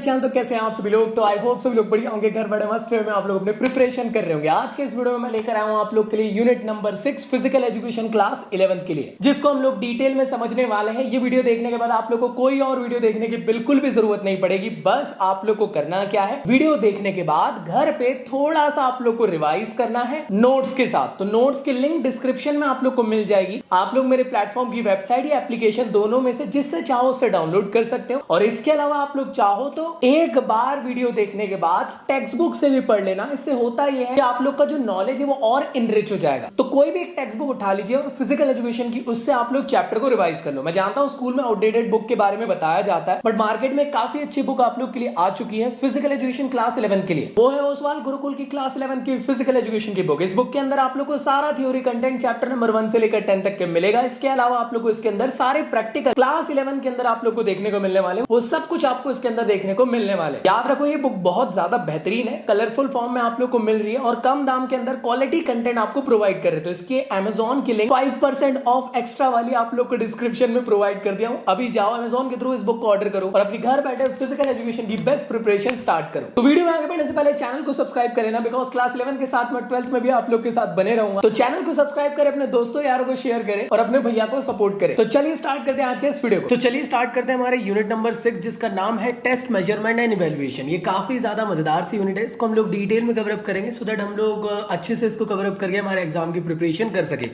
Channel. तो कैसे हैं आप सभी लोग? तो आई होप सभी लोग बढ़िया होंगे, घर बड़े मस्त में आप लोग अपने प्रिपरेशन कर रहे होंगे। आज के इस वीडियो में मैं लेकर आया हूं आप लोग के लिए unit number 6 physical education class 11th के लिए, जिसको हम लोग डिटेल में समझने वाले हैं। ये वीडियो देखने के बाद आप लोग को कोई और वीडियो देखने की बिल्कुल भी जरूरत नहीं पड़ेगी। बस आप लोग को करना क्या है, वीडियो देखने के बाद घर पे थोड़ा सा आप लोग को रिवाइज करना है नोट्स के साथ। तो नोट्स की लिंक डिस्क्रिप्शन में आप लोग को मिल जाएगी। आप लोग मेरे प्लेटफॉर्म की वेबसाइट या एप्लीकेशन दोनों में से जिससे चाहो उससे डाउनलोड कर सकते हो। और इसके अलावा आप लोग चाहो तो एक बार वीडियो देखने के बाद टेक्स्ट बुक से भी पढ़ लेना। इससे होता यह है कि आप लोग का जो नॉलेज है वो और इनरिच हो जाएगा। तो कोई भी एक टेक्स्ट बुक उठा लीजिए और फिजिकल एजुकेशन की, उससे आप लोग चैप्टर को रिवाइज कर लो। मैं जानता हूं स्कूल में आउटडेटेड बुक के बारे में बताया जाता है, बट मार्केट में काफी अच्छी बुक आप लोग के लिए आ चुकी है फिजिकल एजुकेशन क्लास 11 के लिए। वो है ओसवाल गुरुकुल की क्लास 11 की फिजिकल एजुकेशन की बुक। इस बुक के अंदर आप लोग को सारा थ्योरी कंटेंट चैप्टर नंबर 1 से लेकर 10 तक के मिलेगा। इसके अलावा आप लोग को इसके अंदर सारे प्रैक्टिकल क्लास 11 के अंदर आप लोग को देखने को मिलने वाले, वो सब कुछ आपको इसके अंदर देखने को मिलने वाले। याद रखो ये बुक बहुत ज्यादा बेहतरीन है, कलरफुल फॉर्म में आप लोग को मिल रही है और कम दाम के अंदर क्वालिटी कंटेंट आपको प्रोवाइड कर रहे हैं। तो इसके Amazon की लिंक 5% ऑफ एक्स्ट्रा वाली आप लोग को डिस्क्रिप्शन में प्रोवाइड कर दिया हूं। अभी जाओ Amazon के थ्रू इस बुक को ऑर्डर करो और अपनी घर बैठे फिजिकल एजुकेशन की बेस्ट प्रिपरेशन स्टार्ट करो। तो वीडियो में आगे बढ़ने से पहले चैनल को सब्सक्राइब करें ना, बिकॉज क्लास 11 के साथ मैं 12th में भी आप लोग के साथ बने रहूंगा। तो चैनल को सब्सक्राइब करें, अपने दोस्तों यारों को शेयर करें और अपने भैया को सपोर्ट करें। तो चलिए स्टार्ट करते हैं आज के इस वीडियो को। तो चलिए स्टार्ट करते हैं हमारे यूनिट नंबर 6, जिसका नाम है टेस्ट मेजरमेंट एंड इवैल्यूएशन। ये काफी ज्यादा मजेदार सी यूनिट है, इसको हम लोग डिटेल में कवर अप करेंगे सो दैट हम लोग अच्छे से इसको कवर अप करके हमारे एग्जाम की प्रिपरेशन कर सके।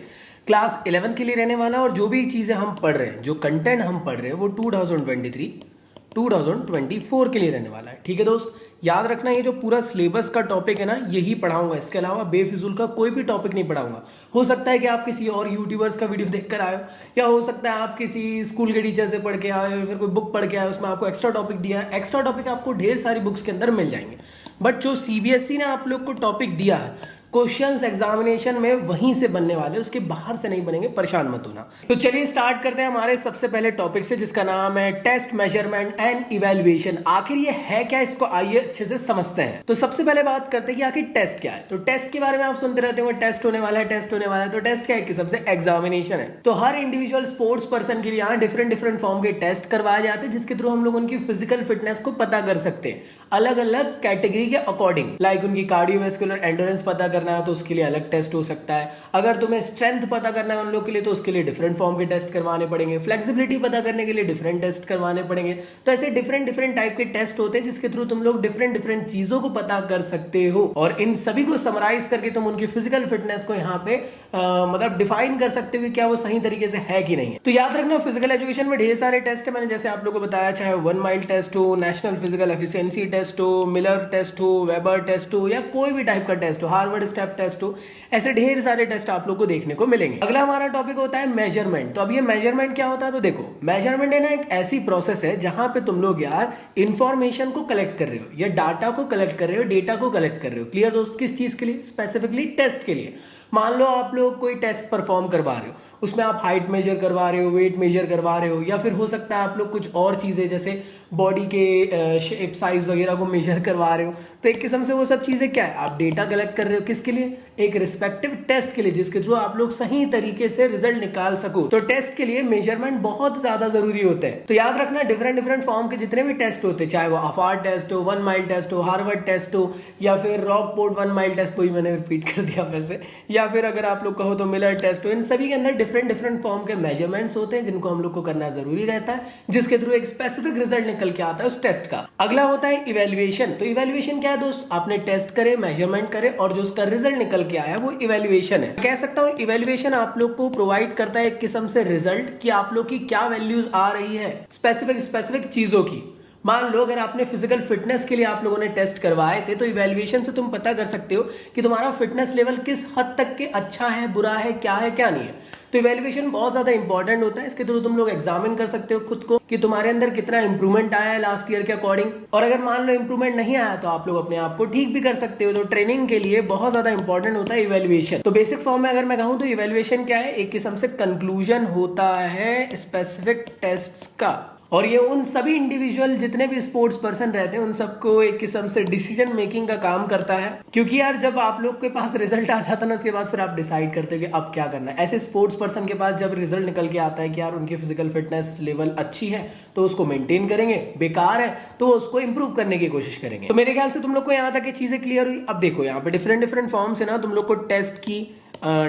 क्लास 11 के लिए रहने वाला और जो भी चीजें हम पढ़ रहे हैं, जो कंटेंट हम पढ़ रहे हैं, वो 2023-2024 के लिए रहने वाला है। ठीक है दोस्त, याद रखना ये जो पूरा सिलेबस का टॉपिक है ना, यही पढ़ाऊंगा। इसके अलावा बेफिजूल का कोई भी टॉपिक नहीं पढ़ाऊंगा। हो सकता है कि आप किसी और यूट्यूबर्स का वीडियो देखकर आए हो, या हो सकता है आप किसी स्कूल के टीचर से पढ़ के आए हो, या फिर कोई बुक पढ़ के आए हो, उसमें आपको एक्स्ट्रा टॉपिक दिया है। एक्स्ट्रा टॉपिक आपको ढेर सारी बुक्स के अंदर मिल जाएंगे, बट जो सीबीएसई ने आप लोग को टॉपिक दिया है, क्वेश्चंस एग्जामिनेशन में वहीं से बनने वाले, उसके बाहर से नहीं बनेंगे, परेशान मत होना। तो चलिए स्टार्ट करते हैं हमारे सबसे पहले टॉपिक से, जिसका नाम है टेस्ट मेजरमेंट एंड इवैल्यूएशन। आखिर ये है क्या, इसको आइए अच्छे से समझते हैं। तो सबसे पहले बात करते हैं कि आखिर टेस्ट क्या है। तो टेस्ट के बारे में आप सुनते रहते हो, टेस्ट होने वाला है, टेस्ट होने वाला है। तो टेस्ट क्या है, किस्म से एग्जामिनेशन है। तो हर इंडिविजुअल स्पोर्ट्स पर्सन के लिए यहाँ डिफरेंट डिफरेंट फॉर्म के टेस्ट करवाए जाते हैं, जिसके थ्रू हम लोग उनकी फिजिकल फिटनेस को पता कर सकते हैं, अलग अलग कैटेगरी के अकॉर्डिंग। लाइक उनकी कार्डियोवैस्कुलर एंडोरेंस पता करना है तो उसके लिए टेस्ट हो सकता है। अगर तुम्हें स्ट्रेंथ पता करना है उन लोग के लिए, तो उसके लिए डिफरेंट फॉर्म के टेस्ट करवाने पड़ेंगे। फ्लेक्सिबिलिटी पता करने के लिए डिफरेंट टेस्ट करवाने पड़ेंगे। तो ऐसे डिफरेंट डिफरेंट टाइप के टेस्ट होते हैं, जिसके थ्रू तुम लोग डिफरेंट डिफरेंट चीजों को पता कर सकते हो और इन सभी को समराइज करके तुम उनकी फिजिकल फिटनेस को यहाँ पे मतलब डिफाइन कर सकते हो कि क्या वो सही तरीके से है कि नहीं है। तो याद रखना फिजिकल एजुकेशन में ढेर सारे टेस्ट है। मैंने जैसे आप लोग को बताया, चाहे 1 माइल टेस्ट हो, नेशनल फिजिकल एफिशिएंसी टेस्ट हो, मिलर टेस्ट हो, वेबर टेस्ट हो, या कोई भी टाइप का टेस्ट हो, हार्वर्ड स्टेप टेस्ट हो, ऐसे ढेर सारे टेस्ट आप लोग को देखने को मिलेंगे। अगला हमारा टॉपिक होता है मेजरमेंट। तो अब ये मेजरमेंट क्या होता है, तो देखो मेजरमेंट है ना एक ऐसी प्रोसेस है जहां पे तुम लोग यार इंफॉर्मेशन को कलेक्ट कर रहे हो, या डाटा को कलेक्ट कर रहे हो, डेटा को कलेक्ट कर रहे हो। क्लियर दोस्त, किस चीज के लिए, स्पेसिफिकली टेस्ट के लिए। मान लो आप लोग कोई टेस्ट परफॉर्म करवा रहे हो, उसमें आप हाइट मेजर करवा रहे हो, वेट मेजर करवा रहे हो, या फिर हो सकता है आप लोग कुछ और चीजें जैसे बॉडी के शेप साइज वगैरह को मेजर करवा रहे हो। तो एक किस्म से वो सब चीजें क्या है, आप डेटा कलेक्ट कर रहे हो, किसके लिए, एक रिस्पेक्टिव टेस्ट के लिए, जिसके थ्रू आप लोग सही तरीके से रिजल्ट निकाल सको। तो टेस्ट के लिए मेजरमेंट बहुत ज्यादा जरूरी होता है। तो याद रखना डिफरेंट डिफरेंट फॉर्म के जितने भी टेस्ट होते हैं, चाहे वो अफार्ड टेस्ट हो, 1 माइल टेस्ट हो, हार्वर्ड टेस्ट हो, या फिर रॉकपोर्ट 1 माइल टेस्ट, वही मैंने रिपीट कर दिया फिर से, या फिर अगर आप लोग कहो तो मिलर टेस्ट हो, इन सभी के अंदर डिफरेंट डिफरेंट फॉर्म के मेजरमेंट्स होते हैं, जिनको हम लोग को करना जरूरी रहता है, जिसके थ्रू एक स्पेसिफिक रिजल्ट निकल के आता है उस टेस्ट का। अगला होता है इवैल्यूएशन। तो इवैल्यूएशन क्या है दोस्त, आपने टेस्ट करे, मेजरमेंट करे और जो उसका रिजल्ट निकल के आया वो इवैल्यूएशन है। कह सकता हूं इवैल्यूएशन आप लोग को प्रोवाइड करता है एक किस्म से रिजल्ट कि आप लोग की क्या वैल्यूज आ रही है स्पेसिफिक चीजों की। मान लो अगर आपने फिजिकल फिटनेस के लिए आप लोगों ने टेस्ट करवाए थे, तो इवैल्यूएशन से तुम पता कर सकते हो कि तुम्हारा फिटनेस लेवल किस हद तक के अच्छा है, बुरा है, क्या है, क्या नहीं है। तो इवैल्यूएशन बहुत ज्यादा इंपॉर्टेंट होता है। इसके थ्रू तुम लोग एग्जामिन कर सकते हो खुद को कि तुम्हारे अंदर कितना इंप्रूवमेंट आया है लास्ट ईयर के अकॉर्डिंग, और अगर मान लो इंप्रूवमेंट नहीं आया तो आप लोग अपने आप को ठीक भी कर सकते हो। तो ट्रेनिंग के लिए बहुत ज्यादा इंपॉर्टेंट होता है इवैल्यूएशन। तो बेसिक फॉर्म में अगर मैं कहूं तो इवैल्यूएशन क्या है, एक किस्म से कंक्लूजन होता है स्पेसिफिक टेस्ट का। और ये उन सभी इंडिविजुअल जितने भी स्पोर्ट्स पर्सन रहते हैं उन सबको एक किस्म से डिसीजन मेकिंग का काम करता है, क्योंकि यार जब आप लोग के पास रिजल्ट आ जाता है ना उसके बाद फिर आप डिसाइड करते हो कि अब क्या करना है। ऐसे स्पोर्ट्स पर्सन के पास जब रिजल्ट निकल के आता है कि यार उनकी फिजिकल फिटनेस लेवल अच्छी है तो उसको मेंटेन करेंगे, बेकार है तो उसको इंप्रूव करने की कोशिश करेंगे। तो मेरे ख्याल से तुम लोग को यहाँ तक ये चीजें क्लियर हुई। अब देखो यहाँ पे डिफरेंट डिफरेंट फॉर्म्स है ना, तुम लोग को टेस्ट की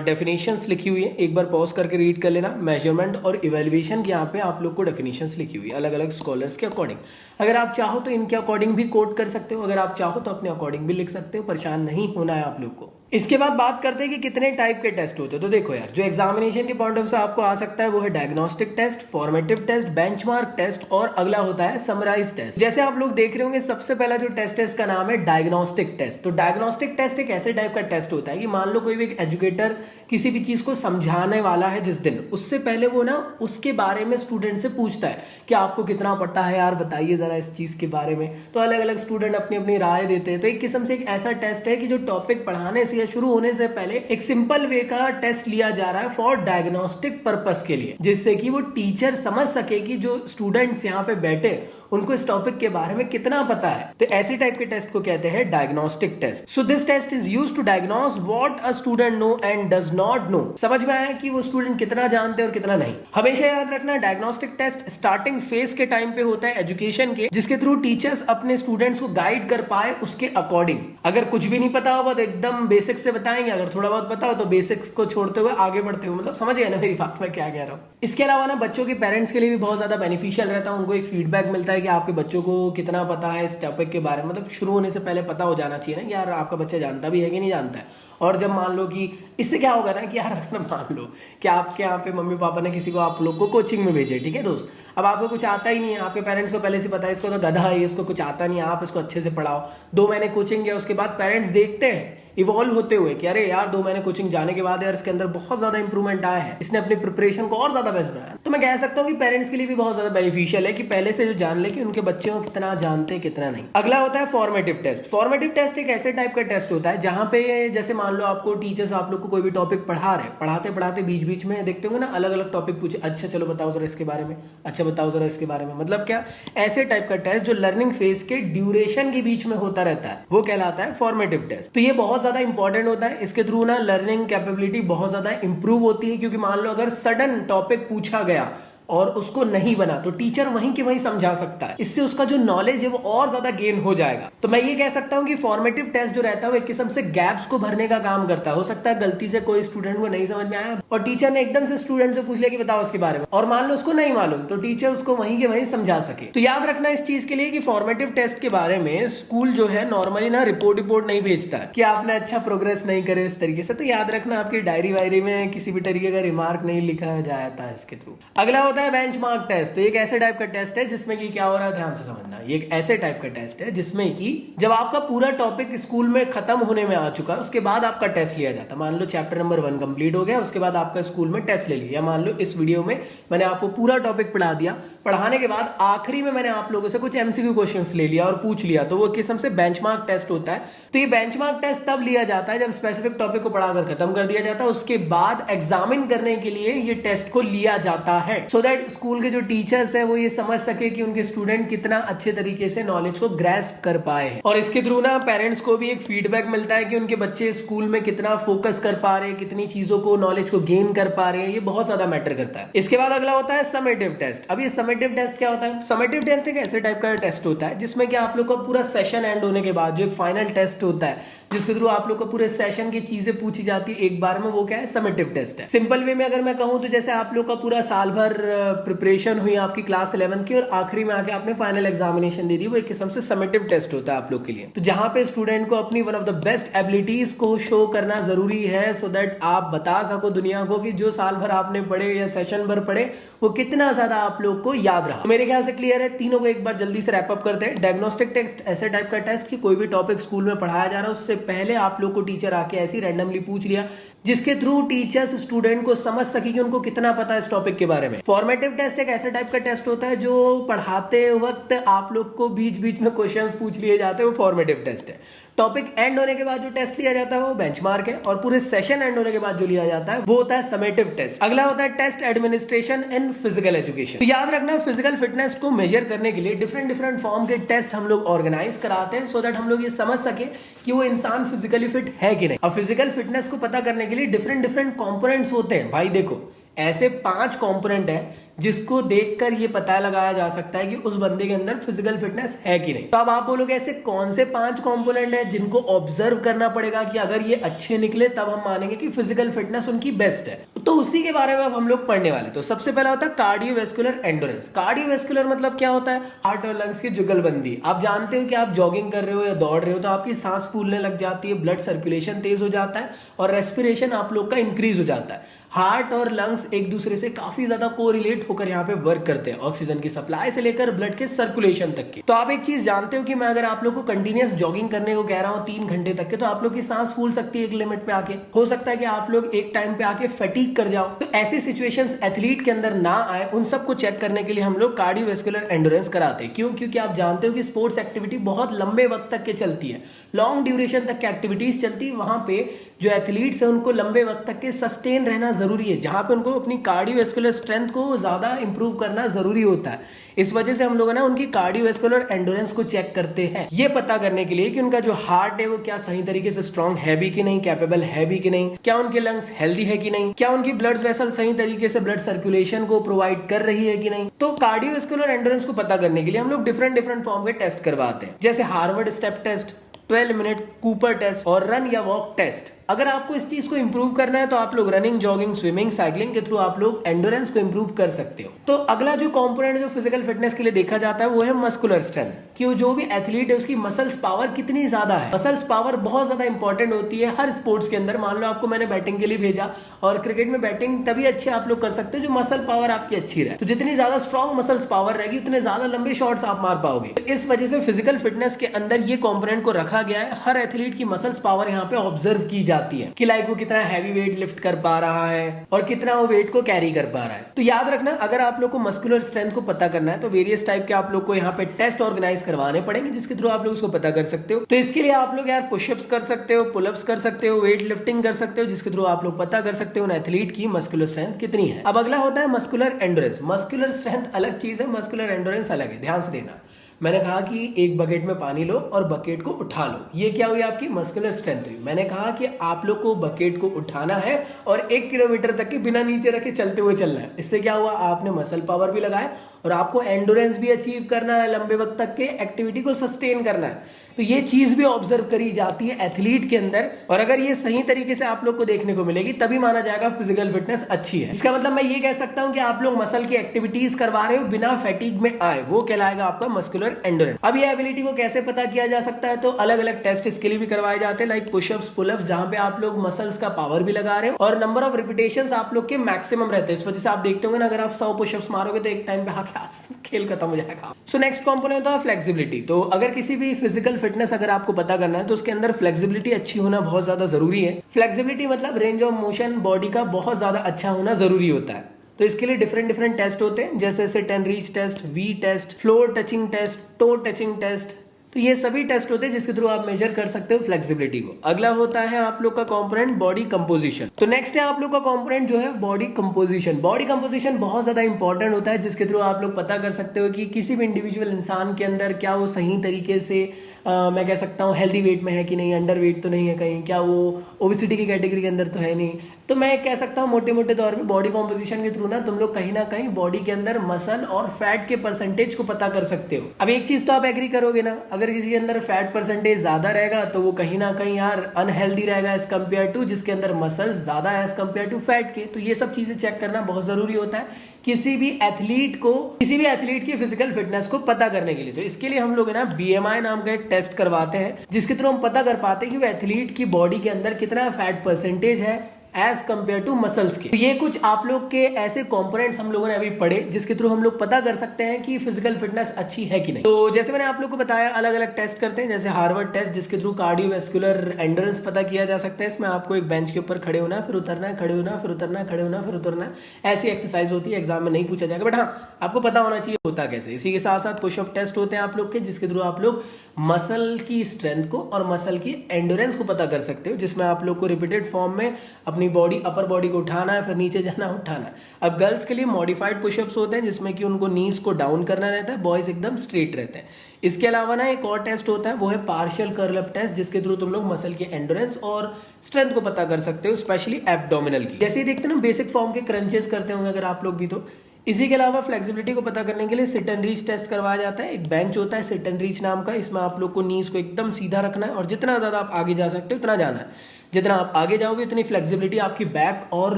डेफिनेशंस लिखी हुई है, एक बार पॉज करके रीड कर लेना। मेजरमेंट और इवेल्युएशन की यहाँ पे आप लोग को डेफिनेशंस लिखी हुई है अलग अलग स्कॉलर्स के अकॉर्डिंग। अगर आप चाहो तो इनके अकॉर्डिंग भी कोट कर सकते हो, अगर आप चाहो तो अपने अकॉर्डिंग भी लिख सकते हो, परेशान नहीं होना है आप लोग को। इसके बाद बात करते हैं कि कितने टाइप के टेस्ट होते हैं। तो देखो यार जो एग्जामिनेशन के पॉइंट ऑफ से आपको आ सकता है वो है diagnostic test, formative test, benchmark test और अगला होता है समराइज टेस्ट। जैसे आप लोग देख रहे होंगे सबसे पहला जो टेस्ट है इसका नाम है डायग्नोस्टिक टेस्ट। तो डायग्नोस्टिक टेस्ट एक ऐसे टाइप का टेस्ट होता है कि मान लो कोई भी एजुकेटर किसी भी चीज को समझाने वाला है जिस दिन, उससे पहले वो ना उसके बारे में स्टूडेंट से पूछता है कि आपको कितना पता है यार, बताइए जरा इस चीज के बारे में। तो अलग अलग स्टूडेंट अपनी अपनी राय देते हैं। तो एक किस्म से एक ऐसा टेस्ट है कि जो टॉपिक पढ़ाने से या शुरू होने से पहले एक सिंपल वे का टेस्ट लिया जा रहा है फॉर डायग्नोस्टिक पर्पस के लिए, जिससे कि वो टीचर समझ सके कि जो स्टूडेंट्स यहाँ पे बैठे उनको इस टॉपिक के बारे में कितना पता है। तो ऐसे टाइप के टेस्ट को कहते हैं diagnostic test. So this test is used to diagnose what a student know and does not know. समझ में आया कि वो स्टूडेंट कितना जानते हैं और कितना नहीं। हमेशा याद रखना डायग्नोस्टिक टेस्ट स्टार्टिंग फेज के टाइम पे होता है एजुकेशन के, जिसके थ्रू टीचर्स अपने स्टूडेंट्स को गाइड कर पाए उसके अकॉर्डिंग। अगर कुछ भी नहीं पता होगा तो एकदम बेसिक्स से बताएंगे, अगर थोड़ा बहुत पता हो तो बेसिक्स को छोड़ते हुए आगे बढ़ते हुए, मतलब समझ गए ना मेरी बात मैं क्या कह रहा हूँ। इसके अलावा ना बच्चों के पेरेंट्स के लिए भी बहुत ज्यादा बेनिफिशियल रहता है, उनको एक फीडबैक मिलता है कि आपके बच्चों को कितना पता है इस टॉपिक के बारे में। मतलब शुरू होने से पहले पता हो जाना चाहिए ना कि यार आपका बच्चा जानता भी है कि नहीं जानता है। और जब मान लो कि इससे क्या होगा ना कि यार अगर मान लो कि आपके यहाँ पे मम्मी पापा ने किसी को आप लोग को कोचिंग में भेजे, ठीक है दोस्त, अब आपको कुछ आता ही नहीं है, आपके पेरेंट्स को पहले से पता है इसको तो गधा है, इसको कुछ आता नहीं है, आप इसको अच्छे से पढ़ाओ। 2 महीने कोचिंग गया, उसके बाद पेरेंट्स देखते हैं इवॉल्व होते हुए कि अरे यार 2 महीने कोचिंग जाने के बाद यार इसके अंदर बहुत ज्यादा इंप्रूवमेंट आया है, इसने अपनी प्रिपरेशन को और ज्यादा बेस्ट बनाया। तो मैं कह सकता हूँ कि पेरेंट्स के लिए भी बहुत ज्यादा बेनिफिशियल है कि पहले से जो जान ले कि उनके बच्चे को कितना जानते हैं कितना नहीं। अगला होता है फॉर्मेटिव टेस्ट। फॉर्मेटिव टेस्ट एक ऐसे टाइप का टेस्ट होता है जहां पे जैसे मान लो आपको टीचर्स आप लोग को कोई भी टॉपिक पढ़ा रहे, पढ़ाते पढ़ाते बीच बीच में देखते होंगे ना अलग अलग टॉपिक पूछे, अच्छा चलो बताओ जरा इसके बारे में, अच्छा बताओ जरा इसके बारे में। मतलब क्या, ऐसे टाइप का टेस्ट जो लर्निंग फेज के ड्यूरेशन के बीच में होता रहता है वो कहलाता है फॉर्मेटिव टेस्ट। तो ये बहुत ज्यादा इंपॉर्टेंट होता है, इसके थ्रू ना लर्निंग कैपेबिलिटी बहुत ज्यादा इंप्रूव होती है, क्योंकि मान लो अगर सडन टॉपिक पूछा गया और उसको नहीं बना तो टीचर वहीं के वहीं समझा सकता है, इससे उसका जो नॉलेज है वो और ज्यादा गेन हो जाएगा। तो मैं ये कह सकता हूं कि फॉर्मेटिव टेस्ट जो रहता है वो एक किस्म से गैप्स को भरने का काम करता है। हो सकता है गलती से कोई स्टूडेंट को नहीं समझ में आया और टीचर ने एकदम से स्टूडेंट से पूछ लिया कि बताओ उसके बारे में, और मान लो उसको नहीं मालूम तो टीचर उसको वहीं के वहीं समझा सके। तो याद रखना इस चीज के लिए कि फॉर्मेटिव टेस्ट के बारे में स्कूल जो है नॉर्मली ना रिपोर्ट नहीं भेजता कि आपने अच्छा प्रोग्रेस नहीं करे इस तरीके से। तो याद रखना आपकी डायरी वायरी में किसी भी तरीके का रिमार्क नहीं लिखा जाता है इसके थ्रू। अगला होता है बेंचमार्क टेस्ट। तो एक ऐसे टाइप का टेस्ट है जिसमें कि क्या हो रहा है ध्यान से समझना। ये एक ऐसे टाइप का टेस्ट है जिसमें कि जब आपका पूरा टॉपिक स्कूल में खत्म होने में आ चुका है उसके बाद आपका टेस्ट लिया जाता है। मान लो चैप्टर नंबर 1 कंप्लीट हो गया, उसके बाद आपका स्कूल में टेस्ट ले लिया, या मान लो इस वीडियो में मैंने आपको पूरा टॉपिक पढ़ा दिया, पढ़ाने के बाद आखिरी में मैंने आप लोगों से कुछ एमसीक्यू क्वेश्चंस ले लिया और पूछ लिया, तो वो किस्म से बेंचमार्क टेस्ट होता है। तो ये बेंचमार्क टेस्ट तब लिया जाता है जब स्पेसिफिक टॉपिक को पढ़ाकर खत्म कर दिया जाता है, उसके बाद एग्जामिन करने के लिए ये टेस्ट को लिया जाता है, सो दैट स्कूल के जो टीचर्स है वो ये समझ सके कि उनके स्टूडेंट कितना अच्छे तरीके से नॉलेज को ग्रैस्प कर पाए। और इसके थ्रू ना पेरेंट्स को भी एक फीडबैक मिलता है कि उनके बच्चे स्कूल में कितना फोकस कर पा रहे हैं, कितनी चीजों को नॉलेज को गेन कर पा रहे हैं, ये बहुत ज्यादा मैटर करता है। इसके बाद अगला होता है समेटिव टेस्ट। अब ये समेटिव टेस्ट क्या होता है? समेटिव टेस्ट एक ऐसे टाइप का टेस्ट होता है जिसमें कि आप लोग का पूरा सेशन एंड होने के बाद जो एक फाइनल टेस्ट होता है जिसके थ्रू आप लोग को पूरे सेशन की चीजें पूछी जाती है एक बार में, वो क्या है? समेटिव टेस्ट है। सिंपल वे में अगर मैं कहूं तो जैसे आप लोग का पूरा साल भर प्रिपरेशन हुई आपकी क्लास 11 की और आखिरी में आके आपने फाइनल एग्जामिनेशन दे दी, वो एक किस्म से समेटिव टेस्ट होता है आप लोग के लिए। तो जहां पे स्टूडेंट को अपनी one of the best abilities को शो करना जरूरी है, सो दैट आप बता सको दुनिया को कि जो साल भर आपने पढ़े या सेशन भर पढ़े वो कितना ज्यादा आप लोग को याद रहा। तो मेरे ख्याल से क्लियर है। तीनों को एक बार जल्दी से रैप अप करते हैं। डायग्नोस्टिक टेस्ट ऐसे टाइप का टेस्ट कि कोई भी टॉपिक स्कूल में पढ़ाया जा रहा है उससे पहले आप लोग को टीचर आके ऐसी रैंडमली पूछ लिया, जिसके थ्रू टीचर्स स्टूडेंट को समझ सके कि उनको कितना पता है इस टॉपिक के बारे में। फॉर्मेटिव टेस्ट एक ऐसा टाइप का टेस्ट होता है जो पढ़ाते वक्त आप लोग को बीच बीच में क्वेश्चंस पूछ लिए जाते हैं, वो फॉर्मेटिव टेस्ट है। टॉपिक एंड होने के बाद जो टेस्ट लिया जाता है वो बेंचमार्क है, और पूरे सेशन एंड होने के बाद जो लिया जाता है वो होता है समेटिव टेस्ट। अगला होता है test administration in physical education. तो याद रखना, फिजिकल फिटनेस को मेजर करने के लिए डिफरेंट फॉर्म के टेस्ट हम लोग ऑर्गेनाइज कराते हैं, सो दैट हम लोग ये समझ सके कि वो इंसान फिजिकली फिट है कि नहीं। और फिजिकल फिटनेस को पता करने के लिए डिफरेंट कंपोनेंट्स होते हैं। भाई देखो, ऐसे 5 कंपोनेंट है जिसको देखकर ये पता लगाया जा सकता है कि उस बंदे के अंदर फिजिकल फिटनेस है कि नहीं। तो अब आप बोलोगे ऐसे कौन से 5 कंपोनेंट है जिनको ऑब्जर्व करना पड़ेगा कि अगर ये अच्छे निकले तब हम मानेंगे कि फिजिकल फिटनेस उनकी बेस्ट है। तो उसी के बारे में अब हम लोग पढ़ने वाले। तो सबसे पहला होता है कार्डियोवैस्कुलर एंडोरेंस। कार्डियोवैस्कुलर मतलब क्या होता है? हार्ट और लंग्स की जुगलबंदी। आप जानते हो कि आप जॉगिंग कर रहे हो या दौड़ रहे हो तो आपकी सांस फूलने लग जाती है, ब्लड सर्कुलेशन तेज हो जाता है और रेस्पिरेशन आप लोग का इंक्रीज हो जाता है। हार्ट और लंग्स एक दूसरे से काफी ज्यादा कोरिलेट होकर यहाँ पे वर्क करते हैं, ऑक्सीजन की सप्लाई से लेकर ब्लड के सर्कुलेशन तक की। तो आप एक चीज जानते हो कि मैं अगर आप लोग को कंटिन्यूअस जॉगिंग करने को कह रहा हूँ 3 घंटे तक के, तो आप लोग की सांस फूल सकती है एक लिमिट में आके। हो सकता है कि आप लोग एक टाइम पे आके फटीग कर जाओ। तो ऐसी सिचुएशंस एथलीट के अंदर ना आए, उन सबको चेक करने के लिए हम लोग कार्डियोवैस्कुलर एंडोरेंस कराते हैं। क्यों? क्योंकि आप जानते हो कि स्पोर्ट्स एक्टिविटी बहुत लंबे वक्त तक के चलती है, लॉन्ग ड्यूरेशन तक की एक्टिविटीज चलती है। वहां पे जो एथलीट्स है उनको लंबे वक्त तक के सस्टेन रहना जरूरी है, जहां पे उनको अपनी कार्डियोवैस्कुलर स्ट्रेंथ को ज्यादा इंप्रूव करना जरूरी होता है। इस वजह से हम लोग ना उनकी कार्डियोवैस्कुलर एंडोरेंस को चेक करते हैं, ये पता करने के लिए कि उनका जो हार्ट है वो क्या सही तरीके से स्ट्रांग है भी कि नहीं, कैपेबल है भी कि नहीं, क्या उनके लंग्स हेल्दी है कि नहीं, क्या उनकी ब्लड वेसल सही तरीके से ब्लड सर्कुलेशन को प्रोवाइड कर रही है कि नहीं। तो कार्डियोवैस्कुलर एंडोरेंस को पता करने के लिए हम लोग डिफरेंट फॉर्म के टेस्ट करवाते हैं, जैसे Harvard step test, 12 minute Cooper test और रन या वॉक टेस्ट। अगर आपको इस चीज को इंप्रूव करना है तो आप लोग रनिंग, जॉगिंग, स्विमिंग, साइकिलिंग के थ्रू आप लोग एंडोरेंस को इंप्रूव कर सकते हो। तो अगला जो कंपोनेंट जो फिजिकल फिटनेस के लिए देखा जाता है वो है मस्कुलर स्ट्रेंथ, कि जो भी एथलीट है उसकी मसल्स पावर कितनी ज्यादा है। मसल्स पावर बहुत ज्यादा इंपॉर्टेंट होती है हर स्पोर्ट्स के अंदर। मान लो आपको मैंने बैटिंग के लिए भेजा, और क्रिकेट में बैटिंग तभी अच्छी आप लोग कर सकते हो जो मसल पावर आपकी अच्छी रहे। तो जितनी ज्यादा स्ट्रॉन्ग मसल्स पावर रहेगी उतने ज्यादा लंबे शॉट्स आप मार पाओगे। तो इस वजह से फिजिकल फिटनेस के अंदर ये कंपोनेंट को रखा गया है। हर एथलीट की मसल्स पावर यहाँ पे ऑब्जर्व की जाती है कि लाइक वो कितना हैवी वेट लिफ्ट कर पा रहा है और कितना वो वेट को कैरी कर पा रहा है। तो याद रखना, अगर आप लोग को मस्कुलर स्ट्रेंथ को पता करना है तो वेरियस टाइप के आप लोग को यहाँ पे टेस्ट ऑर्गेनाइज करवाने पड़ेंगे, जिसके थ्रू आप लोग उसको पता कर सकते हो। तो इसके लिए आप लोग यार पुशअप्स कर सकते हो, पुलअप्स कर सकते हो, वेट लिफ्टिंग कर सकते हो, जिसके थ्रू आप लोग पता कर सकते हो उन एथलीट की मस्कुलर स्ट्रेंथ कितनी है। अब अगला होता है मस्कुलर एंडोरेंस। मस्कुलर स्ट्रेंथ अलग चीज है, मस्कुलर एंडोरेंस अलग है। ध्यान से देना, मैंने कहा कि एक बकेट में पानी लो और बकेट को उठा लो, ये क्या हुई? आपकी मस्कुलर स्ट्रेंथ हुई। मैंने कहा कि आप लोग को बकेट को उठाना है और 1 किलोमीटर तक के बिना नीचे रखे चलते हुए चलना है। इससे क्या हुआ? आपने मसल पावर भी लगाया और आपको एंडोरेंस भी अचीव करना है, लंबे वक्त तक के एक्टिविटी को सस्टेन करना है। तो ये चीज भी ऑब्जर्व करी जाती है एथलीट के अंदर, और अगर ये सही तरीके से आप लोग को देखने को मिलेगी तभी माना जाएगा फिजिकल फिटनेस अच्छी है। इसका मतलब मैं ये कह सकता हूं कि आप लोग मसल की एक्टिविटीज करवा रहे हो बिना फैटिग में आए, वो कहलाएगा आपका मस्कुलर एंडोरेंस। अब ये एबिलिटी को कैसे पता किया जा सकता है? तो अलग अलग टेस्ट इसके लिए भी करवाए जाते हैं, लाइक पुशअप्स, पुलअप्स, जहां पे आप लोग मसल्स का पावर भी लगा रहे हो और नंबर ऑफ रिपीटेशंस आप लोग के मैक्सिमम रहते हैं। इस वजह से आप देखते होंगे ना, अगर आप 100 पुशअप्स मारोगे तो एक टाइम पे खेल खत्म हो जाएगा। सो नेक्स्ट कंपोनेंट होता है फ्लेक्सिबिलिटी। तो अगर किसी भी फिजिकल फिटनेस अगर आपको पता करना है तो उसके अंदर फ्लेक्सिबिलिटी अच्छी होना बहुत ज्यादा जरूरी है। फ्लेक्सिबिलिटी मतलब रेंज ऑफ मोशन बॉडी का बहुत ज्यादा अच्छा होना जरूरी होता है। तो इसके लिए डिफरेंट टेस्ट होते हैं, जैसे sit and reach test, V test, floor touching test, toe touching test. तो ये सभी टेस्ट होते हैं जिसके थ्रू आप मेजर कर सकते हो फ्लेक्सिबिलिटी को। अगला होता है आप लोग का कंपोनेंट बॉडी कंपोजिशन। तो नेक्स्ट है आप लोग का कंपोनेंट जो है बॉडी कंपोजिशन। बॉडी कंपोजिशन बहुत ज्यादा इंपॉर्टेंट होता है, जिसके थ्रू आप लोग पता कर सकते हो कि किसी भी इंडिविजुअल इंसान के अंदर क्या वो सही तरीके से मैं कह सकता हूँ हेल्दी वेट में है कि नहीं, अंडर वेट तो नहीं है कहीं, क्या वो ओबेसिटी की कैटेगरी के अंदर तो है नहीं। तो मैं कह सकता हूँ मोटे मोटे तौर पे बॉडी कंपोजिशन के थ्रू ना तुम लोग कहीं ना कहीं बॉडी के अंदर मसल और फैट के परसेंटेज को पता कर सकते हो। अब एक चीज तो आप एग्री करोगे ना, अगर किसी के अंदर फैट परसेंटेज ज्यादा रहेगा तो वो कहीं ना कहीं यार अनहेल्दी रहेगा एज कम्पेयर टू जिसके अंदर मसल्स ज्यादा है एज कम्पेयर टू फैट के। तो ये सब चीजें चेक करना बहुत जरूरी होता है किसी भी एथलीट की फिजिकल फिटनेस को पता करने के लिए। तो इसके लिए हम लोग ना BMI नाम का एक टेस्ट करवाते हैं, जिसके थ्रू हम पता कर पाते हैं कि वो एथलीट की बॉडी के अंदर कितना फैट परसेंटेज है, एज कंपेयर टू मसल्स के। तो ये कुछ आप लोग के ऐसे कंपोनेंट्स हम लोगों ने अभी पढ़े जिसके थ्रू हम लोग पता कर सकते हैं कि फिजिकल फिटनेस अच्छी है कि नहीं। तो जैसे मैंने आप लोग को बताया अलग अलग टेस्ट करते हैं, जैसे हार्वर्ड टेस्ट जिसके थ्रू कार्डियोवैस्कुलर एंड्योरेंस पता किया जा सकता है। इसमें आपको एक बेंच के ऊपर खड़े होना, फिर उतरना है, खड़े होना, फिर उतरना, खड़े होना, फिर उतरना। ऐसी एक्सरसाइज होती है, एग्जाम में नहीं पूछा जाएगा, बट हाँ आपको पता होना चाहिए होता कैसे। इसी के साथ साथ पुशअप टेस्ट होते हैं आप लोग के, जिसके थ्रू आप लोग मसल की स्ट्रेंथ को और मसल की एंड्योरेंस को पता कर सकते हो, जिसमें आप लोग को रिपीटेड फॉर्म में अपनी बॉडी अपर बॉडी को उठाना है, फिर नीचे जाना, उठाना है। अब गर्ल्स के लिए मॉडिफाइड पुशअप्स होते हैं जिसमें कि उनको नीज को डाउन करना रहता है, बॉयज एकदम स्ट्रेट रहते हैं। इसके अलावा ना एक और टेस्ट होता है, वो है पार्शियल कर्ल अप टेस्ट, जिसके थ्रू तुम लोग मसल की एंड्योरेंस और स्ट्रेंथ को पता कर सकते हो, स्पेशली एब्डोमिनल की। जैसे देखते हैं ना बेसिक फॉर्म के क्रंचेस करते होंगे अगर आप लोग भी, तो इसी के अलावा फ्लेक्सिबिलिटी को पता करने के लिए सिट एंड रीच टेस्ट करवाया जाता है। एक बेंच होता है सिट एंड रीच नाम का, इसमें आप लोग को नीज को एकदम सीधा रखना है और जितना ज्यादा आप आगे जा सकते हो उतना जाना है। जितना आप आगे जाओगे उतनी फ्लेक्सिबिलिटी आपकी बैक और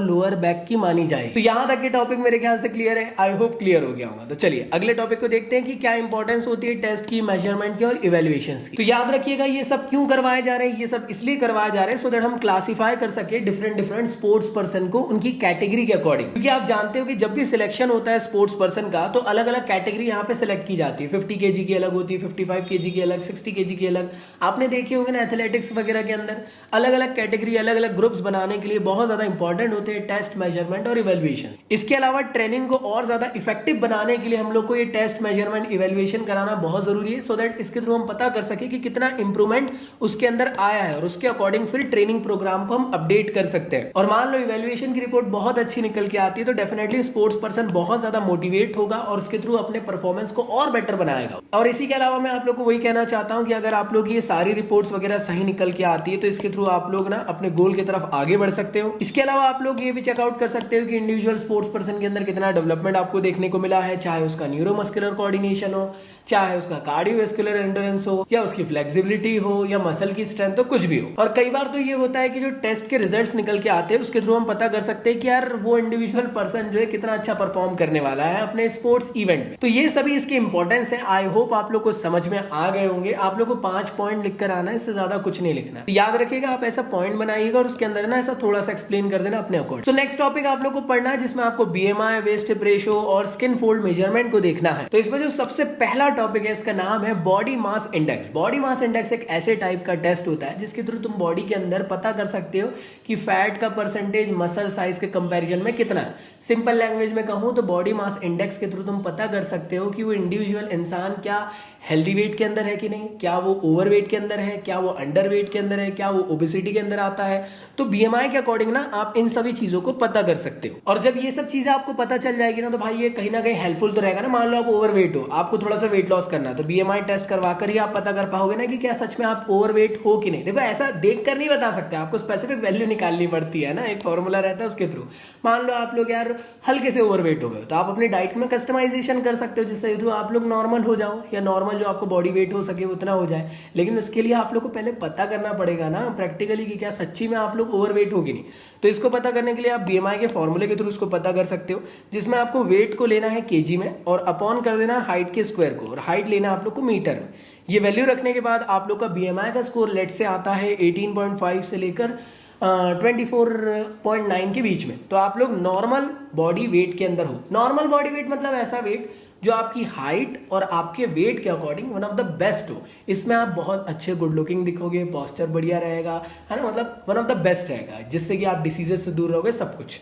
लोअर बैक की मानी जाएगी। तो यहां तक के टॉपिक मेरे ख्याल से क्लियर है, आई होप क्लियर हो गया होगा। तो चलिए अगले टॉपिक को देखते हैं कि क्या इंपॉर्टेंस होती है टेस्ट की, मेजरमेंट की और इवेल्युएशन की। तो याद रखिएगा ये सब क्यों करवाए जा रहे हैं, ये सब इसलिए करवाए जा रहे हैं सो दैट हम क्लासीफाई कर सके डिफरेंट स्पोर्ट्स पर्सन को उनकी कैटेगरी के अकॉर्डिंग। क्योंकि आप जानते हो कि जब भी सिलेक्शन होता है स्पोर्ट्स पर्सन का तो अलग अलग कैटेगरी यहाँ पे सिलेक्ट की जाती है। 50 kg की अलग होती है, 55 kg की अलग, 60 kg की अलग। आपने देखी होगी ना एथलेटिक्स वगैरह के अंदर अलग अलग कैटेगरी, अलग अलग ग्रुप्स बनाने के लिए बहुत ज्यादा इंपॉर्टेंट होते हैं टेस्ट, मेजरमेंट और इवेल्युएशन। इसके अलावा ट्रेनिंग को और ज्यादा इफेक्टिव बनाने के लिए हम लोग को ये टेस्ट, मेजरमेंट, इवेल्युएशन कराना बहुत जरूरी है, सो दैट इसके थ्रू हम पता कर सके कि कितना इंप्रूवमेंट उसके अंदर आया है और उसके अकॉर्डिंग फिर ट्रेनिंग प्रोग्राम को हम अपडेट कर सकते हैं। और मान लो इवेल्युएशन की रिपोर्ट बहुत अच्छी निकल के आती है तो डेफिनेटली स्पोर्ट्स पर्सन बहुत ज्यादा मोटिवेट होगा और उसके थ्रू अपने परफॉर्मेंस को और बेटर बनाएगा। और इसी के अलावा मैं आप लोग को वही कहना चाहता हूं कि अगर आप लोग ये सारी रिपोर्ट्स वगैरह सही निकल के आती है तो इसके थ्रू आप लोग ना अपने गोल की तरफ आगे बढ़ सकते हो। इसके अलावा आप लोग ये भी चेकआउट कर सकते हो कि इंडिविजुअल स्पोर्ट्स पर्सन के अंदर कितना डेवलपमेंट आपको देखने को मिला है, चाहे उसका न्यूरोमस्कुलर कोऑर्डिनेशन हो, चाहे उसका कार्डियोवैस्कुलर एंड्योरेंस हो, या उसकी फ्लेक्सिबिलिटी हो, या मसल की स्ट्रेंथ हो, कुछ भी हो। और कई बार तो ये होता है कि जो टेस्ट के रिजल्ट्स निकल के आते हैं उसके थ्रू हम पता कर सकते हैं कि यार वो इंडिविजुअल पर्सन जो है कितना अच्छा परफॉर्म करने वाला है अपने स्पोर्ट्स इवेंट में। तो ये सभी इसके इंपॉर्टेंस है। आई होप आप लोग को समझ में आ गए होंगे। आप लोग को 5 पॉइंट लिखकर आना है, इससे ज्यादा कुछ नहीं लिखना है। तो याद रखिएगा आप ऐसा पॉइंट बनाइएगा और उसके अंदर ना ऐसा थोड़ा सा एक्सप्लेन कर देना अपने अकॉर्डिंग। तो नेक्स्ट टॉपिक आप लोग को पढ़ना है जिसमें आपको बीएमआई, वेस्ट हिप रेशियो और स्किन फोल्ड मेजरमेंट को देखना है। तो इसमें जो सबसे पहला टॉपिक है इसका नाम है body mass index. Body mass index एक ऐसे टाइप का टेस्ट होता है जिसके थ्रू तुम बॉडी के अंदर पता कर सकते हो कि फैट का परसेंटेज मसल साइज के कंपैरिजन में कितना है। सिंपल लैंग्वेज में कहूं तो बॉडी मास इंडेक्स के थ्रू तुम पता कर सकते हो कि वो इंडिविजुअल इंसान क्या हेल्दी वेट के अंदर है कि नहीं, क्या वो ओवरवेट के अंदर है, क्या वो अंडर वेट के अंदर है, क्या वो ओबेसिटी के अंदर आता है। तो बीएमआई के अकॉर्डिंग ना आप इन सभी चीजों को पता कर सकते हो। और जब ये सब चीजें आपको पता चल जाएगी ना तो भाई ये कहीं ना कहीं हेल्पफुल तो रहेगा ना। मान लो आप ओवरवेट हो, आपको थोड़ा सा वेट लॉस करना है तो बीएमआई टेस्ट करवा कर ही आप पता कर पाओगे ना कि क्या सच में आप ओवरवेट हो कि नहीं। देखो ऐसा देख कर नहीं बता सकते, आपको स्पेसिफिक वैल्यू निकालनी पड़ती है ना, एक फॉर्मूला रहता है उसके थ्रू। मान लो आप लोग यार हल्के से ओवरवेट हो गए तो आप अपनी डाइट में कस्टमाइजेशन कर सकते हो जिससे थ्रू आप लोग नॉर्मल हो जाओ, या नॉर्मल जो आपको बॉडी वेट हो सके उतना हो जाए। लेकिन उसके लिए आप लोग को पहले पता करना पड़ेगा ना प्रैक्टिकली कि क्या सच्ची में आप लोग ओवरवेट हो कि नहीं। तो इसको पता करने के लिए आप बीएमआई के फॉर्मूले के थ्रू उसको पता कर सकते हो, जिसमें आपको वेट को लेना है केजी में और अपॉन कर देना हाइट के स्क्वायर को, और हाइट लेना आप लोग को मीटर में। ये वैल्यू रखने के बाद आप लोग का बीएमआई का स्कोर लेट से आता है 18.5 से लेकर 24.9 के बीच में। तो आप लोग नॉर्मल बॉडी वेट के अंदर हो। नॉर्मल बॉडी वेट मतलब ऐसा वेट जो आपकी हाइट और आपके वेट के according one of the best हो। इसमें आप बहुत अच्छे गुड लुकिंग दिखोगे, पॉस्चर बढ़िया रहेगा, है ना, मतलब वन ऑफ द बेस्ट रहेगा, जिससे कि आप डिसीजेस से दूर रहोगे, सब कुछ।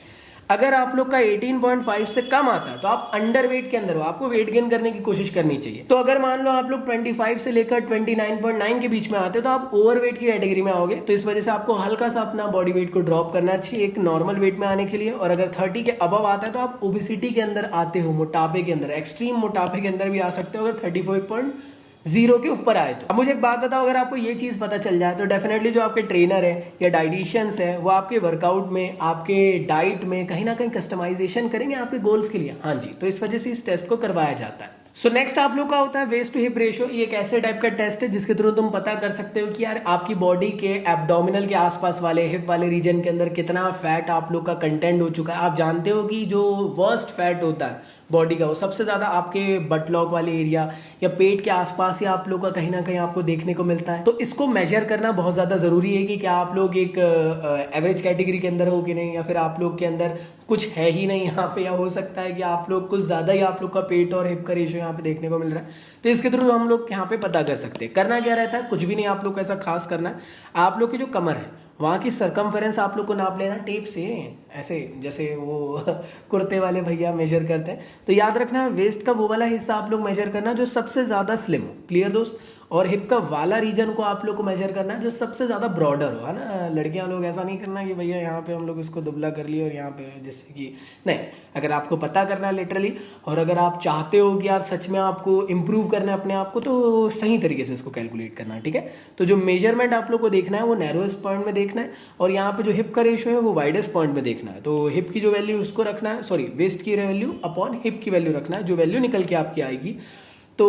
अगर आप लोग का 18.5 से कम आता है तो आप अंडर वेट के अंदर हो, आपको वेट गेन करने की कोशिश करनी चाहिए। तो अगर मान लो आप लोग 25 से लेकर 29.9 के बीच में आते हैं तो आप ओवर वेट की कैटेगरी में आओगे। तो इस वजह से आपको हल्का सा अपना बॉडी वेट को ड्रॉप करना चाहिए एक नॉर्मल वेट में आने के लिए। और अगर 30 के अबव आता है तो आप ओबेसिटी के अंदर आते हो, मोटापे के अंदर, एक्सट्रीम मोटापे के अंदर भी आ सकते हो अगर 34.0 के ऊपर आए तो। अब मुझे एक बात बताओ, अगर आपको ये चीज पता चल जाए तो डेफिनेटली जो आपके ट्रेनर है या डाइटिशियंस है वो आपके वर्कआउट में, आपके डाइट में कहीं ना कहीं कस्टमाइजेशन करेंगे आपके गोल्स के लिए। हाँ जी, तो इस वजह से इस टेस्ट को करवाया जाता है। सो नेक्स्ट आप लोग का होता है वेस्ट टू हिप रेशियो। ये एक ऐसे टाइप का टेस्ट है जिसके थ्रू तुम पता कर सकते हो कि यार आपकी बॉडी के एब्डोमिनल के आसपास वाले, हिप वाले रीजन के अंदर कितना फैट आप लोग का कंटेंट हो चुका है। आप जानते हो कि जो वर्स्ट फैट होता है बॉडी का, वो सबसे ज़्यादा आपके बटलॉक वाले एरिया या पेट के आसपास या आप लोग का कहीं ना कहीं आपको देखने को मिलता है। तो इसको मेजर करना बहुत ज़्यादा ज़रूरी है कि क्या आप लोग एक एवरेज कैटेगरी के अंदर हो कि नहीं, या फिर आप लोग के अंदर कुछ है ही नहीं यहाँ पे, या हो सकता है कि आप लोग कुछ ज़्यादा ही आप लोग का पेट और हिप का रेशियो यहाँ पे देखने को मिल रहा है। तो इसके थ्रू हम लोग यहाँ पे पता कर सकते हैं। करना क्या रहता है, कुछ भी नहीं आप लोग को ऐसा खास करना है। आप लोग की जो कमर है वहाँ की सरकमफेरेंस आप लोग को नाप लेना टेप से, ऐसे जैसे वो कुर्ते वाले भैया मेजर करते हैं। तो याद रखना वेस्ट का वो वाला हिस्सा आप लोग मेजर करना जो सबसे ज़्यादा स्लिम हो, क्लियर दोस्त। और हिप का वाला रीजन को आप लोग को मेजर करना है जो सबसे ज़्यादा ब्रॉडर हो, है ना। लड़कियां लोग ऐसा नहीं करना कि भैया यहाँ पे हम लोग इसको दुबला कर लिए और यहाँ पे जिससे कि नहीं। अगर आपको पता करना है लिटरली, और अगर आप चाहते हो कि यार सच में आपको इम्प्रूव करना है अपने आप को, तो सही तरीके से इसको कैलकुलेट करना है, ठीक है। तो जो मेजरमेंट आप लोग को देखना है वो नैरोएस्ट पॉइंट में देखना है, और यहाँ पे जो हिप का रेशियो है वो वाइडेस्ट पॉइंट में देखना है। तो हिप की जो वैल्यू उसको रखना है, सॉरी वेस्ट की वैल्यू अपॉन हिप की वैल्यू रखना है। जो वैल्यू निकल के आपकी आएगी तो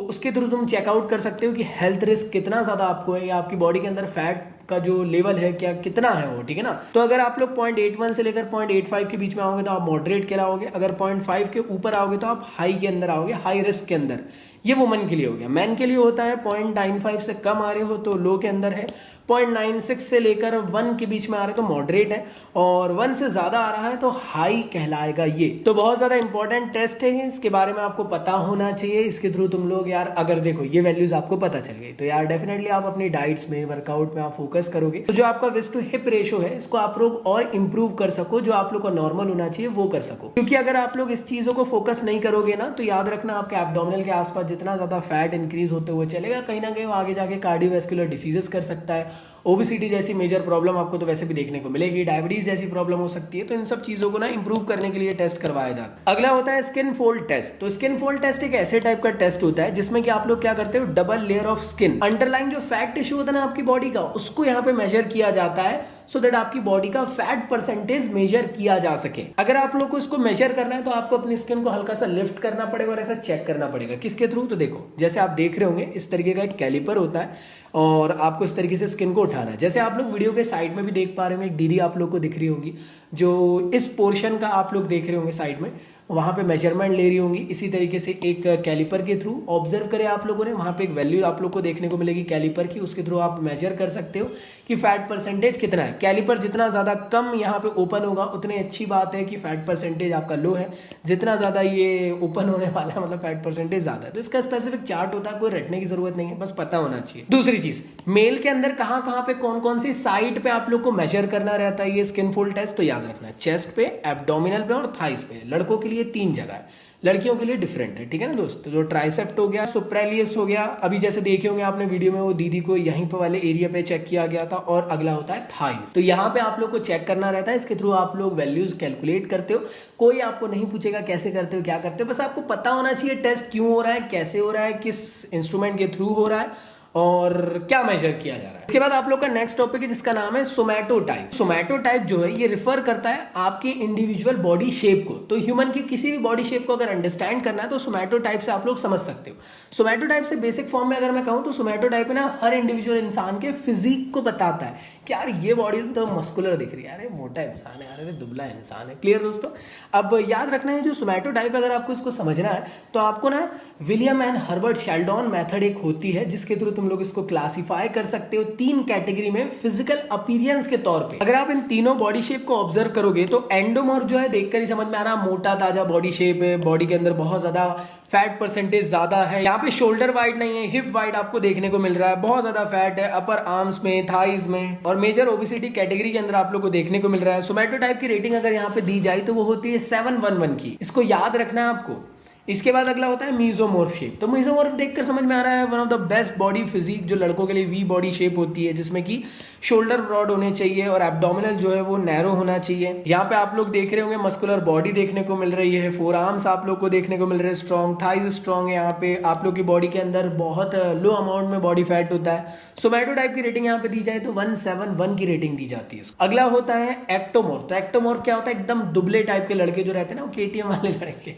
उसके थ्रू तुम चेकआउट कर सकते हो कि हेल्थ रिस्क कितना ज़्यादा आपको है, या आपकी बॉडी के अंदर फैट का जो लेवल है क्या कितना है वो, ठीक है ना। तो अगर आप लोग 0.81 से लेकर 0.85 के बीच में आओगे तो आप मॉडरेट कहलाओगे। अगर 0.5 के ऊपर आओगे तो आप हाई के अंदर आओगे, हाई रिस्क के अंदर। ये वुमन के लिए हो गया। मैन के लिए होता है 0.95 से कम आ रहे हो तो लो के अंदर है, 0.96 से लेकर 1 के बीच में आ रहे तो मॉडरेट है, और 1 से ज़्यादा आ रहा है तो हाई कहलाएगा ये। तो बहुत ज़्यादा इंपॉर्टेंट टेस्ट है, इसके बारे में आपको पता होना चाहिए। इसके थ्रू तुम लोग यार अगर देखो ये वैल्यूज आपको पता चल गई तो यार डेफिनेटली आप अपनी डाइट्स में वर्कआउट में आप फोकस करोगे तो जो आपका वेस्ट टू हिप रेशो है इसको आप लोग और इंप्रूव कर सको, जो आप लोग का नॉर्मल होना चाहिए वो कर सको। क्योंकि अगर आप लोग इस चीज़ों को फोकस नहीं करोगे ना तो याद रखना आपके एब्डोमिनल के आसपास जितना ज़्यादा फैट इंक्रीज होते हुए चलेगा कहीं ना कहीं वो आगे जाके कार्डियोवैस्कुलर डिसीजेस कर सकता है। ओबेसिटी जैसी मेजर प्रॉब्लम आपको तो वैसे भी देखने को मिलेगी, डायबिटीज जैसी प्रॉब्लम हो सकती है। तो इन सब चीज़ों को ना इंप्रूव करने के लिए टेस्ट करवाया जाता है। अगला होता है स्किन फोल्ड टेस्ट। तो स्किन फोल्ड टेस्ट एक ऐसे टाइप का टेस्ट होता है जिसमें कि आप लोग क्या करते हो, double layer of skin, underline जो फैट टिश्यू होता है ना आपकी बॉडी का, उसको यहाँ पे मेजर किया जाता है सो दैट आपकी बॉडी का फैट परसेंटेज मेजर किया जा सके। अगर आप लोग को इसको मेजर करना है तो आपको अपनी स्किन को हल्का सा लिफ्ट करना पड़ेगा और ऐसा चेक करना पड़ेगा। किसके थ्रू, तो देखो जैसे आप देख रहे होंगे इस तरीके का एक कैलिपर होता है और आपको इस तरीके से स्किन को उठाना है। जैसे आप लोग वीडियो के साइड में भी देख पा रहे होंगे, एक दीदी आप लोग को दिख रही होगी जो इस पोर्शन का आप लोग देख रहे होंगे साइड में, वहाँ पे मेजरमेंट ले रही होंगी। इसी तरीके से एक कैलिपर के थ्रू ऑब्जर्व करें आप लोगों ने, वहाँ पे एक वैल्यू आप लोग को देखने को मिलेगी कैलिपर की, उसके थ्रू आप मेजर कर सकते हो कि फैट परसेंटेज कितना है। कैलिपर जितना ज़्यादा कम यहाँ पे ओपन होगा उतनी अच्छी बात है कि फैट परसेंटेज आपका लो है, जितना ज़्यादा ये ओपन होने वाला है मतलब फैट परसेंटेज ज़्यादा है। तो इसका स्पेसिफिक चार्ट होता है, कोई रटने की जरूरत नहीं है, बस पता होना चाहिए। दूसरी चीज़, मेल के अंदर कहाँ कहाँ पे कौन कौन सी साइड पे आप लोग को मेजर करना रहता है ये स्किन फोल्ड टेस्ट, तो याद रखना चेस्ट पे, एब्डोमिनल पे और थाइस पे। लड़कों के लिए 3 जगह है, लड़कियों के लिए डिफरेंट है, ठीक है ना दोस्त। तो जो ट्राइसेप्ट हो गया, सुप्राइलियस हो गया, अभी जैसे देखे होंगे आपने वीडियो में वो दीदी को यहीं पे वाले एरिया पे चेक किया गया था, और अगला होता है थाइस। तो यहाँ पे आप लोग को चेक करना रहता है, इसके थ्रू आप लोग वैल्यूज कैलकुलेट करते हो। कोई आपको नहीं पूछेगा कैसे करते हो क्या करते हो, बस आपको पता होना चाहिए टेस्ट क्यों हो रहा है, कैसे हो रहा है, किस इंस्ट्रूमेंट के थ्रू हो रहा है और क्या मेजर किया जा रहा है। इसके बाद आप लोग का नेक्स्ट टॉपिक है जिसका नाम है सोमैटोटाइप। सोमैटोटाइप जो है ये रिफर करता है आपके इंडिविजुअल बॉडी शेप को। तो ह्यूमन की किसी भी बॉडी शेप को अगर अंडरस्टैंड करना है तो सोमैटोटाइप से आप लोग समझ सकते हो। सोमैटोटाइप से बेसिक फॉर्म में अगर मैं कहूं तो सोमैटोटाइप ना हर इंडिविजुअल इंसान के फिजिक को बताता है कि यार ये बॉडी तो मस्कुलर दिख रही है, अरे मोटा इंसान है, अरे दुबला इंसान है। क्लियर दोस्तों। अब याद रखना है जो सोमैटोटाइप, अगर आपको इसको समझना है तो आपको ना विलियम एंड हर्बर्ट शेल्डॉन मेथड एक होती है जिसके थ्रू तुम लोग इसको क्लासिफाई कर सकते हो 3 कैटेगरी में फिजिकल अपीयरेंस के तौर पे। अगर आप इन तीनों बॉडी शेप को ऑब्जर्व करोगे तो एंडोमॉर्फ जो है देखकर ही समझ में आ रहा है मोटा ताजा बॉडी शेप है, बॉडी के अंदर बहुत ज्यादा फैट परसेंटेज ज्यादा है। यहाँ पे शोल्डर वाइड नहीं है, हिप वाइड आपको देखने को मिल रहा है, बहुत ज्यादा फैट है अपर आर्म्स में, थाइज में, और मेजर ओबेसिटी कैटेगरी के अंदर आप लोग को देखने को मिल रहा है। सोमैटोटाइप की रेटिंग अगर यहाँ पे दी जाए तो वो होती है 711 की, इसको याद रखना है आपको। इसके बाद अगला होता है मीजोमॉर्फ शेप। तो मीजोमॉर्फ देखकर समझ में आ रहा है one of the best body physique जो लड़कों के लिए वी बॉडी शेप होती है, जिसमें कि शोल्डर ब्रॉड होने चाहिए और एब्डोमिनल जो है वो नैरो होना चाहिए। यहाँ पे आप लोग देख रहे होंगे मस्कुलर बॉडी देखने को मिल रही है, फोर आर्म्स आप लोग को देखने को मिल रहे हैं स्ट्रॉन्ग, थाइज स्ट्रॉन्ग है। यहाँ पे आप लोग की बॉडी के अंदर बहुत लो अमाउंट में बॉडी फैट होता है। सोमैटोटाइप की रेटिंग यहाँ पे दी जाए तो 171 की रेटिंग दी जाती है। अगला होता है एक्टोमॉर्फ। तो एक्टोमॉर्फ क्या होता है, एकदम दुबले टाइप के लड़के जो रहते हैं ना, वो केटीएम वाले लड़के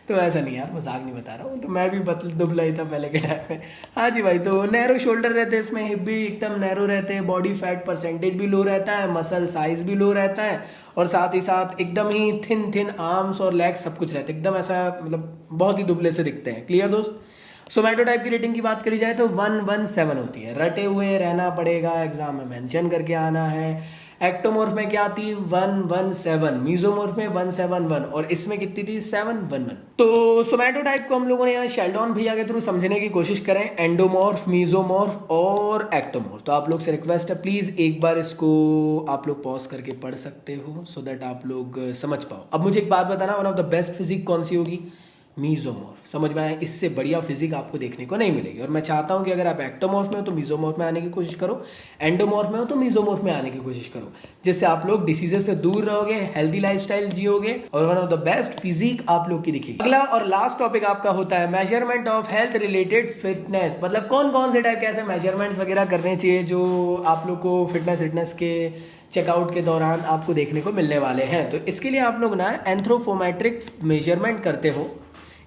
तो ऐसा नहीं यार, मजाक नहीं बता रहा हूँ, तो मैं भी दुबला ही था पहले के टाइम में। हाँ जी भाई, तो नैरो शोल्डर रहते हैं इसमें, हिप भी एकदम नैरो रहते हैं, बॉडी फैट परसेंटेज भी लो रहता है, मसल साइज भी लो रहता है, और साथ ही साथ एकदम ही थिन थिन आर्म्स और लेग्स सब कुछ रहते हैं एकदम ऐसा, मतलब बहुत ही दुबले से दिखते हैं। क्लियर दोस्त? सोमैटो टाइप की रेटिंग की बात करी जाए तो 117 होती है। रटे हुए रहना पड़ेगा, एग्जाम में मेंशन करके आना है। एक्टोमॉर्फ में क्या थी? 117। मीजोमॉर्फ में 171, और इसमें कितनी थी? 711। तो सोमैटो टाइप को हम लोगों ने यहाँ शेल्डॉन भैया के थ्रू समझने की कोशिश करें, एंडोमॉर्फ, मीजोमॉर्फ और एक्टोमॉर्फ। तो आप लोग से रिक्वेस्ट है, प्लीज एक बार इसको आप लोग पॉज करके पढ़ सकते हो, सो दैट आप लोग समझ पाओ। अब मुझे एक बात बताना, one of the best physique कौन सी होगी? मीजोमॉर्फ। समझ में आया? इससे बढ़िया फिजिक आपको देखने को नहीं मिलेगी। और मैं चाहता हूं कि अगर आप एक्टोमॉर्फ में हो तो मीजोमॉर्फ में आने की कोशिश करो, एंडोमॉर्फ में हो तो मीजोमॉर्फ में आने की कोशिश करो, जिससे आप लोग डिसीजेस से दूर रहोगे, हेल्दी लाइफस्टाइल जियोगे, और one of the best physique आप लोग की दिखेगी। अगला और लास्ट टॉपिक आपका होता है measurement of health related fitness. मतलब कौन कौन से टाइप के ऐसे मेजरमेंट्स वगैरह करने चाहिए जो आप लोग को फिटनेस के चेकआउट के दौरान आपको देखने को मिलने वाले हैं। तो इसके लिए आप लोग ना एंथ्रोपोमेट्रिक मेजरमेंट करते हो।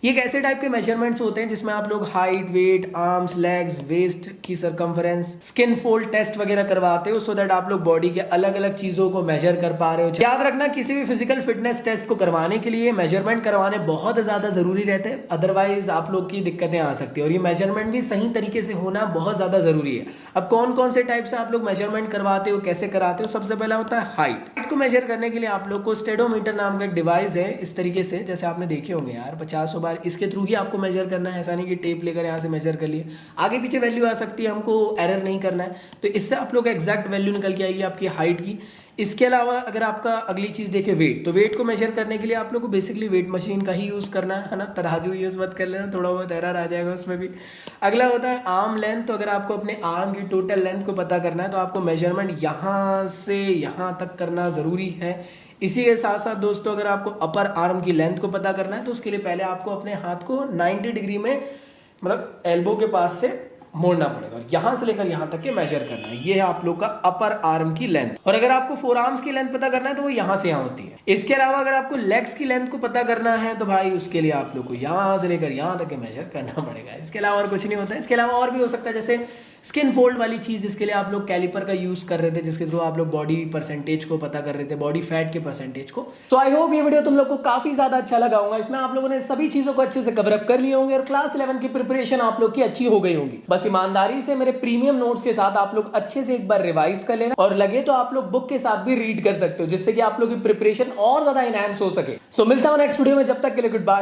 ये एक ऐसे टाइप के मेजरमेंट्स होते हैं जिसमें आप लोग height, weight, arms, legs, waist की सरकमफरेंस, स्किन फोल्ड टेस्ट वगैरह करवाते हो, सो दैट आप लोग बॉडी के अलग अलग चीजों को मेजर कर पा रहे हो। याद रखना, किसी भी फिजिकल फिटनेस टेस्ट को करवाने के लिए मेजरमेंट करवाने बहुत ज्यादा जरूरी रहते हैं, अदरवाइज आप लोग की दिक्कतें आ सकती है। और ये मेजरमेंट भी सही तरीके से होना बहुत ज्यादा जरूरी है। अब कौन कौन से टाइप से आप लोग मेजरमेंट करवाते हो, कैसे कराते हो? सबसे पहला होता है हाइट को मेजर करने के लिए आप लोग को स्टेडोमीटर नाम का एक डिवाइस है, इस तरीके से जैसे आपने देखे होंगे यार 50 बार, इसके थ्रू ही आपको मेजर करना है। ऐसा नहीं कि टेप लेकर यहाँ से मेजर कर लिए, आगे पीछे वैल्यू आ सकती है, हमको एरर नहीं करना है। तो इससे आप लोग एग्जैक्ट वैल्यू निकल के आएगी आपकी हाइट की। इसके अलावा अगर आपका अगली चीज देखे वेट, तो वेट को मेजर करने के लिए आप लोग को बेसिकली वेट मशीन का ही यूज करना है ना, तराजू यूज मत कर लेना, थोड़ा बहुत एरर आ जाएगा उसमें भी। अगला होता है आर्म लेंथ। तो अगर आपको अपने आर्म की टोटल लेंथ को पता करना है तो आपको मेजरमेंट यहाँ से यहाँ तक करना जरूरी है। इसी के साथ साथ दोस्तों, अगर आपको अपर आर्म की लेंथ को पता करना है तो उसके लिए पहले आपको अपने हाथ को 90 डिग्री में, मतलब एल्बो के पास से मोड़ना पड़ेगा, और यहां से लेकर यहां तक के मेजर करना है। ये है आप लोग का अपर आर्म की लेंथ। और अगर आपको फोर आर्म्स की लेंथ पता करना है तो वो यहां से यहां होती है। इसके अलावा अगर आपको लेग्स की लेंथ को पता करना है तो भाई उसके लिए आप लोग को यहां से लेकर यहां तक के मेजर करना पड़ेगा। इसके अलावा और कुछ नहीं होता है। इसके अलावा और भी हो सकता है, जैसे स्किन फोल्ड वाली चीज, जिसके लिए आप लोग कैलिपर का यूज कर रहे थे, जिसके थ्रू आप लोग बॉडी परसेंटेज को पता कर रहे थे, बॉडी फैट के परसेंटेज को। तो आई होप ये वीडियो तुम लोग को काफी ज्यादा अच्छा लगा होगा। इसमें आप लोगों ने सभी चीजों को अच्छे से कवर अप कर लिए होंगे और क्लास 11 की प्रिपरेशन आप लोग की अच्छी हो गई होगी। बस ईमानदारी से मेरे प्रीमियम नोट्स के साथ आप लोग अच्छे से एक बार रिवाइज कर लेना, और लगे तो आप लोग बुक के साथ भी रीड कर सकते हो, जिससे कि आप लोग की प्रिपरेशन और ज्यादा एनहांस हो सके। सो मिलता हूं नेक्स्ट वीडियो में, जब तक के लिए गुड बाय।